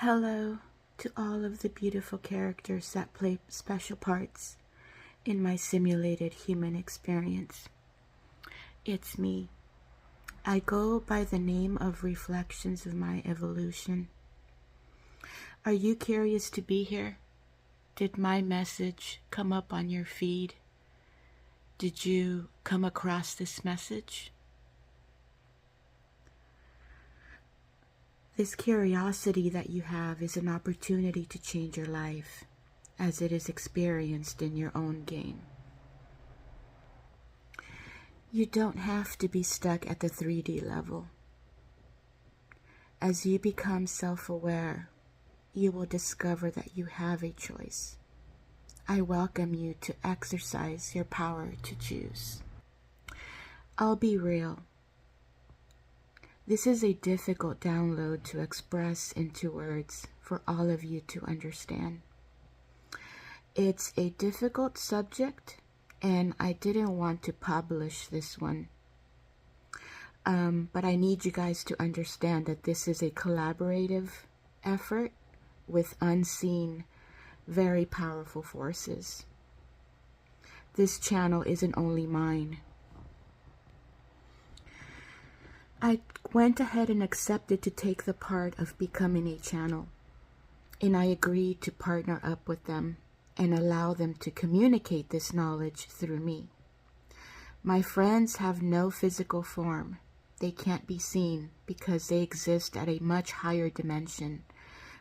Hello to all of the beautiful characters that play special parts in my simulated human experience. It's me. I go by the name of Reflections of My Evolution. Are you curious to be here? Did my message come up on your feed? Did you come across this message? This curiosity that you have is an opportunity to change your life as it is experienced in your own game. You don't have to be stuck at the 3D level. As you become self-aware, you will discover that you have a choice. I welcome you to exercise your power to choose. I'll be real. This is a difficult download to express into words for all of you to understand. It's a difficult subject, and I didn't want to publish this one. But I need you guys to understand that this is a collaborative effort with unseen, very powerful forces. This channel isn't only mine. I went ahead and accepted to take the part of becoming a channel, and I agreed to partner up with them and allow them to communicate this knowledge through me. My friends have no physical form. They can't be seen because they exist at a much higher dimension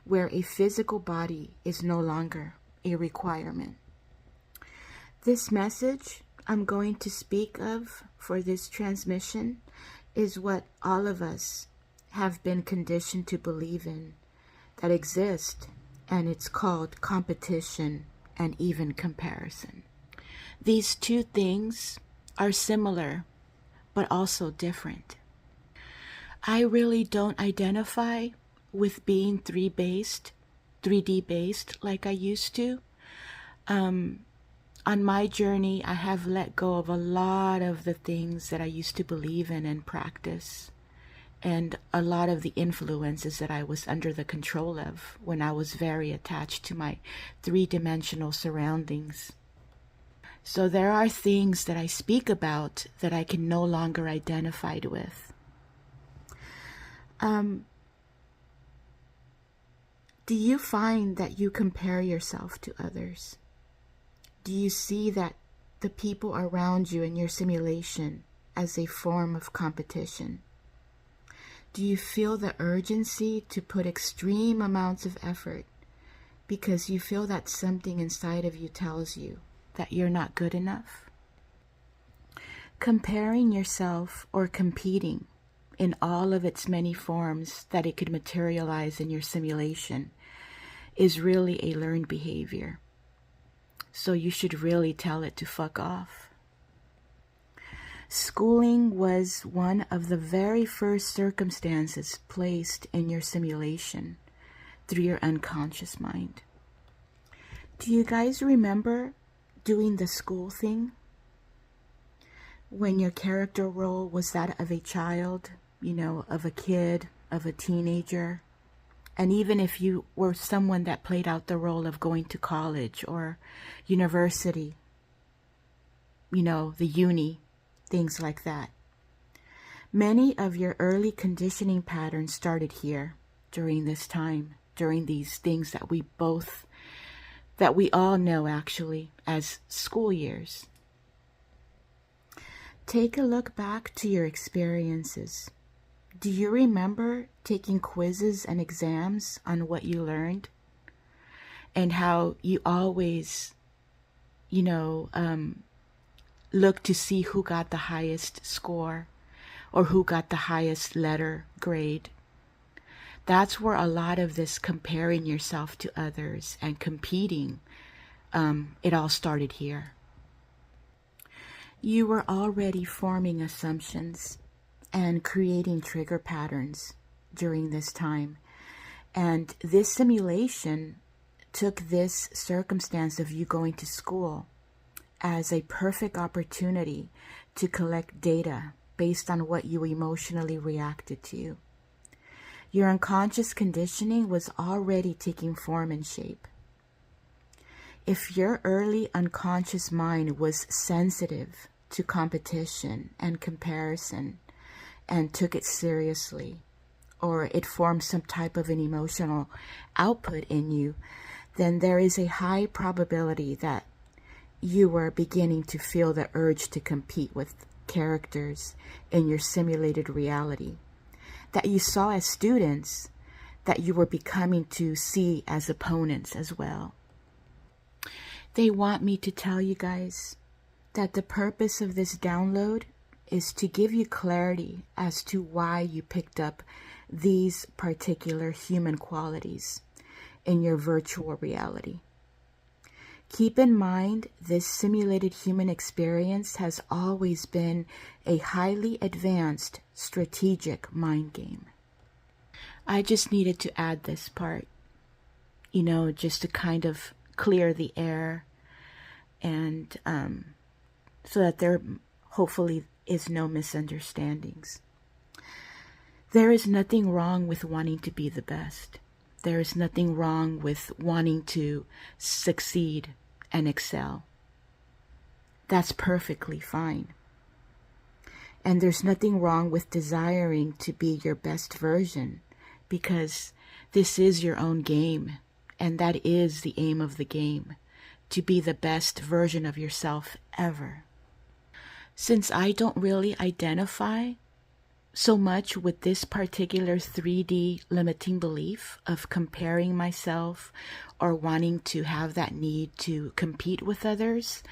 where a physical body is no longer a requirement. This message I'm going to speak of for this transmission is what all of us have been conditioned to believe in, that exist, and it's called competition and even comparison. These two things are similar, but also different. I really don't identify with being 3D based like I used to. On my journey, I have let go of a lot of the things that I used to believe in and practice, and a lot of the influences that I was under the control of when I was very attached to my three-dimensional surroundings. So there are things that I speak about that I can no longer identify with. Do you find that you compare yourself to others? Do you see that the people around you in your simulation as a form of competition? Do you feel the urgency to put extreme amounts of effort because you feel that something inside of you tells you that you're not good enough? Comparing yourself or competing in all of its many forms that it could materialize in your simulation is really a learned behavior. So you should really tell it to fuck off. Schooling was one of the very first circumstances placed in your simulation through your unconscious mind. Do you guys remember doing the school thing? When your character role was that of a child, of a kid, of a teenager, and even if you were someone that played out the role of going to college or university, the uni, things like that. Many of your early conditioning patterns started here during this time, during these things that we all know actually as school years. Take a look back to your experiences. Do you remember taking quizzes and exams on what you learned? And how you always, look to see who got the highest score or who got the highest letter grade? That's where a lot of this comparing yourself to others and competing, it all started here. You were already forming assumptions and creating trigger patterns during this time. And this simulation took this circumstance of you going to school as a perfect opportunity to collect data based on what you emotionally reacted to. Your unconscious conditioning was already taking form and shape. If your early unconscious mind was sensitive to competition and comparison and took it seriously, or it formed some type of an emotional output in you, then there is a high probability that you were beginning to feel the urge to compete with characters in your simulated reality that you saw as students, that you were becoming to see as opponents as well. They want me to tell you guys that the purpose of this download is to give you clarity as to why you picked up these particular human qualities in your virtual reality. Keep in mind, this simulated human experience has always been a highly advanced strategic mind game. I just needed to add this part, just to kind of clear the air, and so that there hopefully is no misunderstandings. There is nothing wrong with wanting to be the best. There is nothing wrong with wanting to succeed and excel. That's perfectly fine. And there's nothing wrong with desiring to be your best version, because this is your own game, and that is the aim of the game, to be the best version of yourself ever. Since I don't really identify so much with this particular 3D limiting belief of comparing myself or wanting to have that need to compete with others,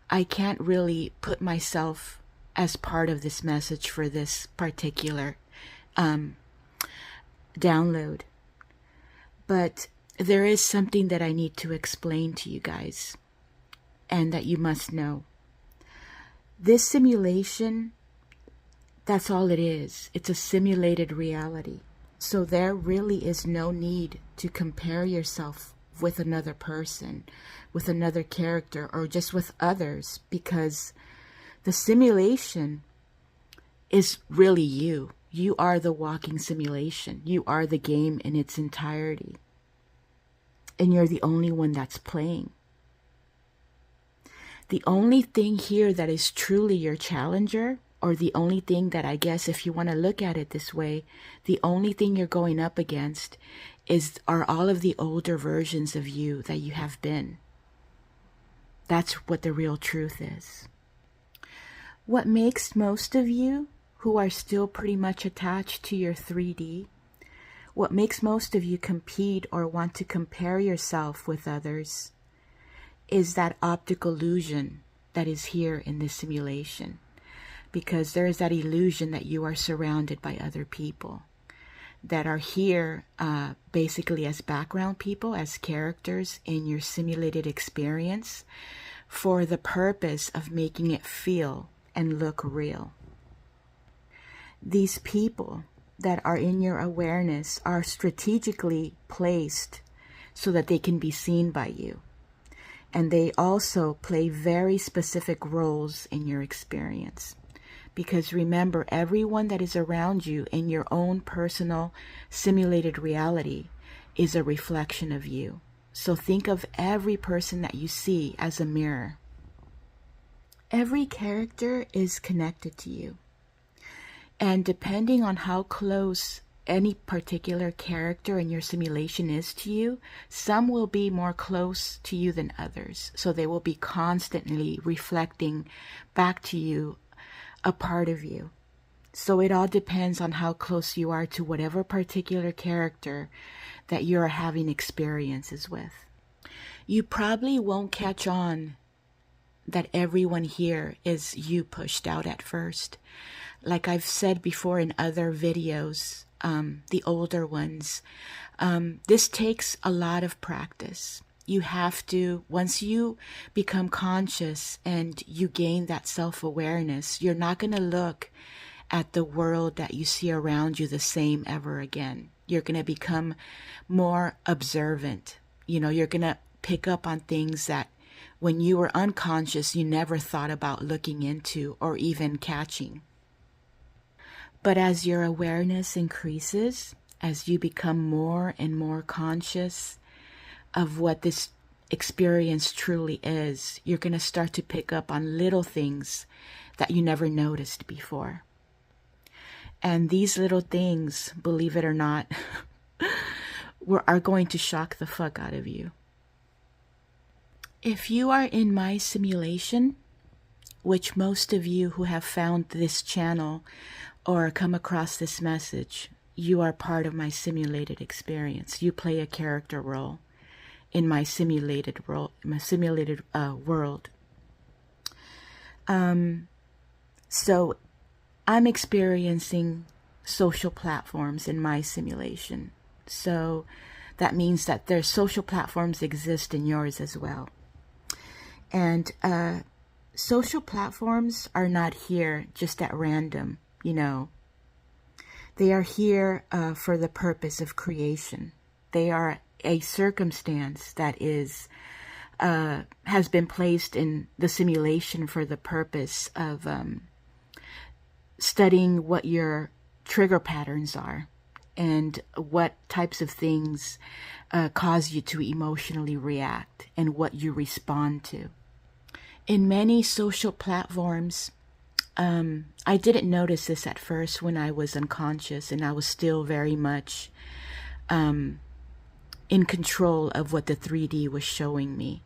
I can't really put myself as part of this message for this particular download. But there is something that I need to explain to you guys, and that you must know. This simulation, that's all it is. It's a simulated reality. So there really is no need to compare yourself with another person, with another character, or just with others, because the simulation is really you. You are the walking simulation. You are the game in its entirety. And you're the only one that's playing. The only thing here that is truly your challenger, or the only thing that, I guess if you want to look at it this way, the only thing you're going up against are all of the older versions of you that you have been. That's what the real truth is. What makes most of you who are still pretty much attached to your 3D, what makes most of you compete or want to compare yourself with others is that optical illusion that is here in this simulation. Because there is that illusion that you are surrounded by other people that are here basically as background people, as characters in your simulated experience, for the purpose of making it feel and look real. These people that are in your awareness are strategically placed so that they can be seen by you. And they also play very specific roles in your experience. Because remember, everyone that is around you in your own personal simulated reality is a reflection of you. So think of every person that you see as a mirror. Every character is connected to you. And depending on how close any particular character in your simulation is to you, some will be more close to you than others. So they will be constantly reflecting back to you a part of you. So it all depends on how close you are to whatever particular character that you're having experiences with. You probably won't catch on that everyone here is you pushed out at first. Like I've said before in other videos, the older ones, this takes a lot of practice. You have to, once you become conscious and you gain that self-awareness, you're not going to look at the world that you see around you the same ever again. You're going to become more observant. You're going to pick up on things that when you were unconscious, you never thought about looking into or even catching. But as your awareness increases, as you become more and more conscious of what this experience truly is, you're going to start to pick up on little things that you never noticed before. And these little things, believe it or not, are going to shock the fuck out of you. If you are in my simulation, which most of you who have found this channel or come across this message, you are part of my simulated experience. You play a character role in my simulated world. So I'm experiencing social platforms in my simulation. So that means that their social platforms exist in yours as well. And social platforms are not here just at random, you know. They are here for the purpose of creation. They are a circumstance that has been placed in the simulation for the purpose of studying what your trigger patterns are and what types of things cause you to emotionally react and what you respond to. In many social platforms, I didn't notice this at first when I was unconscious and I was still very much in control of what the 3D was showing me.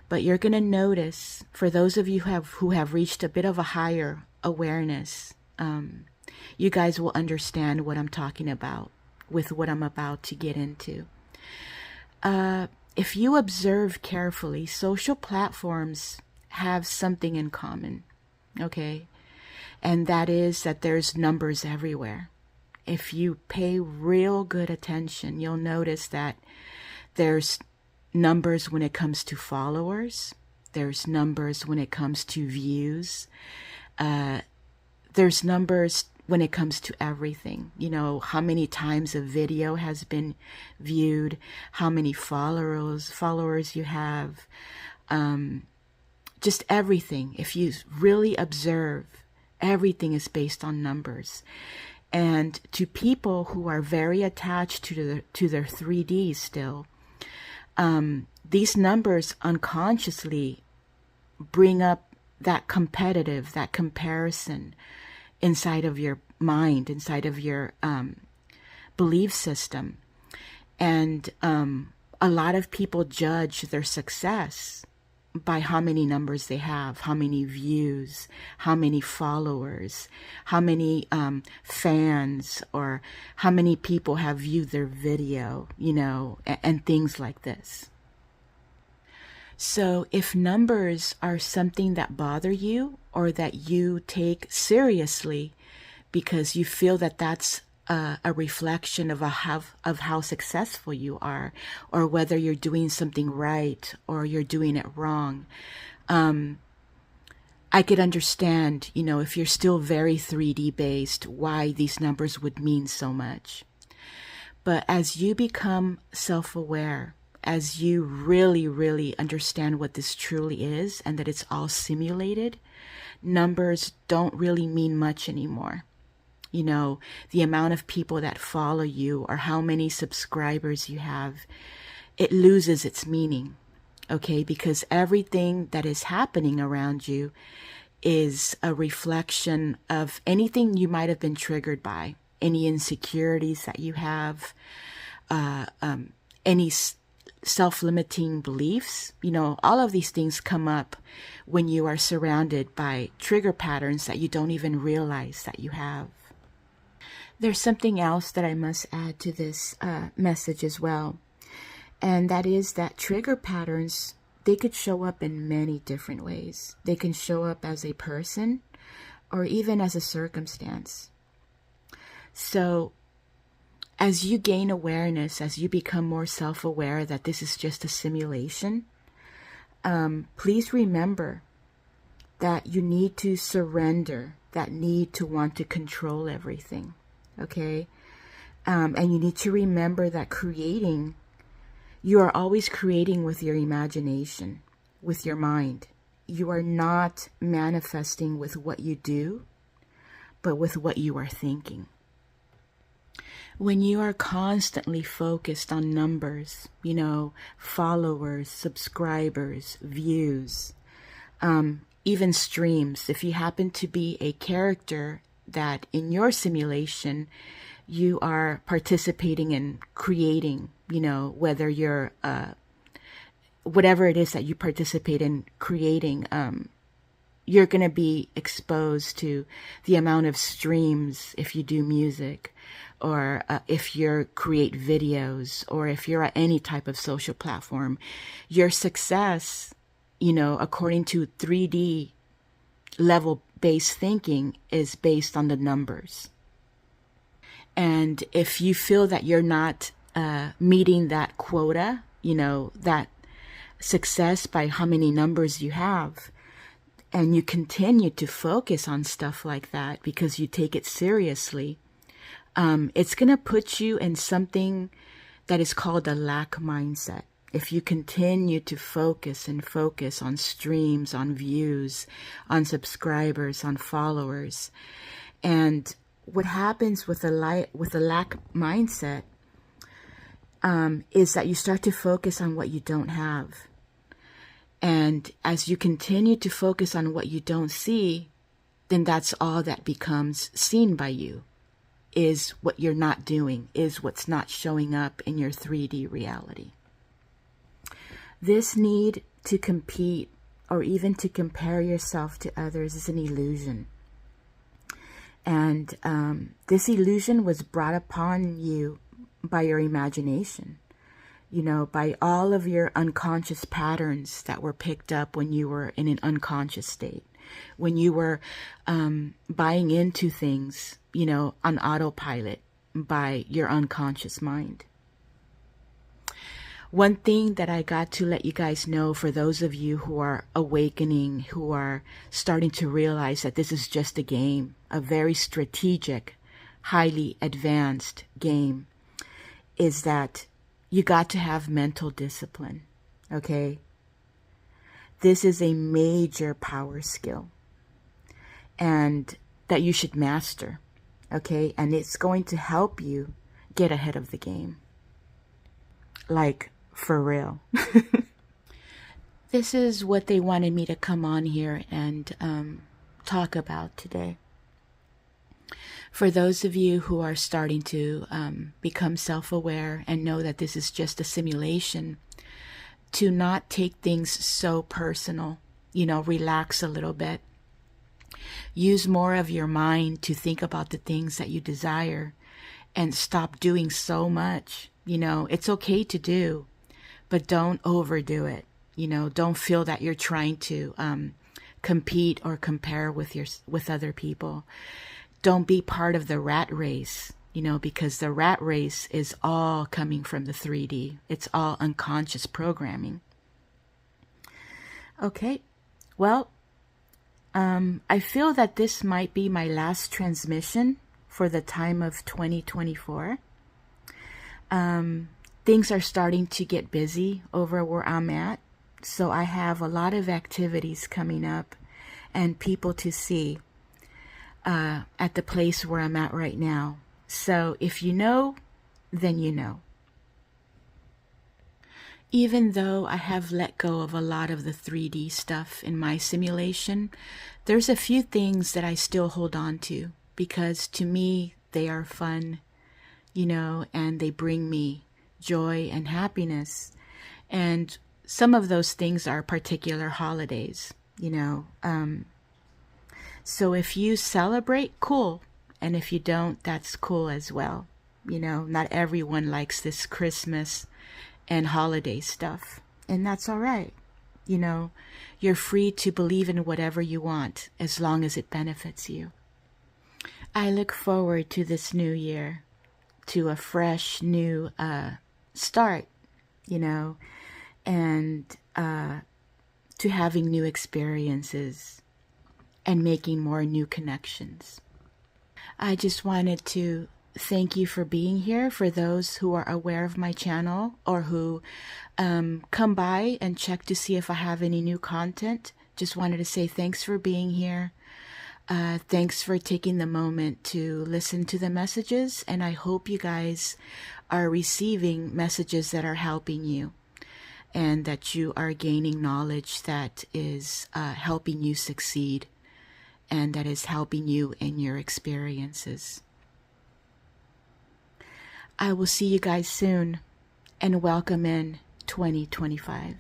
But you're going to notice, for those of you who have reached a bit of a higher awareness, you guys will understand what I'm talking about with what I'm about to get into. If you observe carefully, social platforms have something in common, okay? And that is that there's numbers everywhere. If you pay real good attention, you'll notice that there's numbers when it comes to followers. There's numbers when it comes to views. There's numbers when it comes to everything. You know, how many times a video has been viewed, how many followers you have, just everything. If you really observe, everything is based on numbers. And to people who are very attached to their 3D still, these numbers unconsciously bring up that comparison inside of your mind, inside of your belief system. And a lot of people judge their success by how many numbers they have, how many views, how many followers, how many fans, or how many people have viewed their video, you know, and things like this. So if numbers are something that bother you or that you take seriously because you feel that that's a reflection of how successful you are, or whether you're doing something right or you're doing it wrong, I could understand, you know, if you're still very 3D based, why these numbers would mean so much. But as you become self-aware, as you really, really understand what this truly is and that it's all simulated, numbers don't really mean much anymore. You know, the amount of people that follow you or how many subscribers you have, it loses its meaning, okay? Because everything that is happening around you is a reflection of anything you might have been triggered by, any insecurities that you have, any self-limiting beliefs. You know, all of these things come up when you are surrounded by trigger patterns that you don't even realize that you have. There's something else that I must add to this message as well, and that is that trigger patterns, they could show up in many different ways. They can show up as a person or even as a circumstance. So as you gain awareness, as you become more self-aware that this is just a simulation, please remember that you need to surrender that need to want to control everything. Okay? And you need to remember that you are always creating with your imagination, with your mind. You are not manifesting with what you do, but with what you are thinking. When you are constantly focused on numbers, followers, subscribers, views, even streams, if you happen to be a character that in your simulation you are participating in creating, whether you're whatever it is that you participate in creating, you're going to be exposed to the amount of streams if you do music, or if you create videos, or if you're at any type of social platform. Your success, according to 3D level based thinking, is based on the numbers. And if you feel that you're not meeting that quota, that success by how many numbers you have, and you continue to focus on stuff like that because you take it seriously, it's going to put you in something that is called a lack mindset. If you continue to focus on streams, on views, on subscribers, on followers. And what happens with a lack mindset is that you start to focus on what you don't have. And as you continue to focus on what you don't see, then that's all that becomes seen by you, is what you're not doing, is what's not showing up in your 3D reality. This need to compete or even to compare yourself to others is an illusion. And this illusion was brought upon you by your imagination, by all of your unconscious patterns that were picked up when you were in an unconscious state, when you were buying into things, on autopilot by your unconscious mind. One thing that I got to let you guys know, for those of you who are awakening, who are starting to realize that this is just a game, a very strategic, highly advanced game, is that you got to have mental discipline, okay? This is a major power skill, and that you should master, okay? And it's going to help you get ahead of the game. Like, for real. This is what they wanted me to come on here and talk about today. For those of you who are starting to become self-aware and know that this is just a simulation, to not take things so personal, relax a little bit. Use more of your mind to think about the things that you desire and stop doing so much. It's okay to do, but don't overdo it. Don't feel that you're trying to compete or compare with other people. Don't be part of the rat race, because the rat race is all coming from the 3D. It's all unconscious programming. Okay, well, I feel that this might be my last transmission for the time of 2024. Things are starting to get busy over where I'm at, so I have a lot of activities coming up and people to see at the place where I'm at right now. So if you know, then you know. Even though I have let go of a lot of the 3D stuff in my simulation, there's a few things that I still hold on to, because to me they are fun, and they bring me joy and happiness. And some of those things are particular holidays, so if you celebrate, cool. And if you don't, that's cool as well. Not everyone likes this Christmas and holiday stuff, and that's all right. You're free to believe in whatever you want as long as it benefits you. I look forward to this new year, to a fresh new start, and to having new experiences and making more new connections. I just wanted to thank you for being here. For those who are aware of my channel or who come by and check to see if I have any new content, just wanted to say thanks for being here. Thanks for taking the moment to listen to the messages, and I hope you guys are receiving messages that are helping you, and that you are gaining knowledge that is helping you succeed, and that is helping you in your experiences. I will see you guys soon, and welcome in 2025.